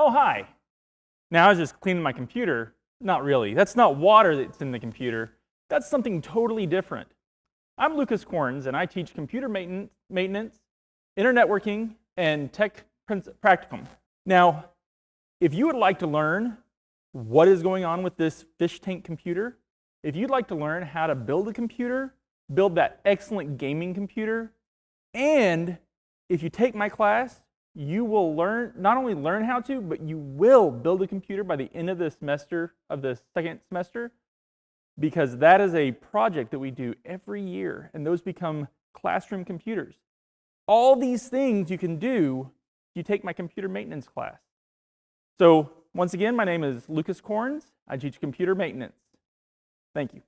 Oh, hi. Now I was just cleaning my computer. Not really. That's not water that's in the computer. That's something totally different. I'm Lucas Corns, and I teach computer maintenance, internetworking, and tech practicum. Now, if you would like to learn what is going on with this fish tank computer, if you'd like to learn how to build a computer, build that excellent gaming computer, and if you take my class, you will not only learn how to, but you will build a computer by the end of the semester, of the second semester, because that is a project that we do every year, and those become classroom computers. All these things you can do if you take my computer maintenance class. So once again, my name is Lucas Corns. I teach computer maintenance. Thank you.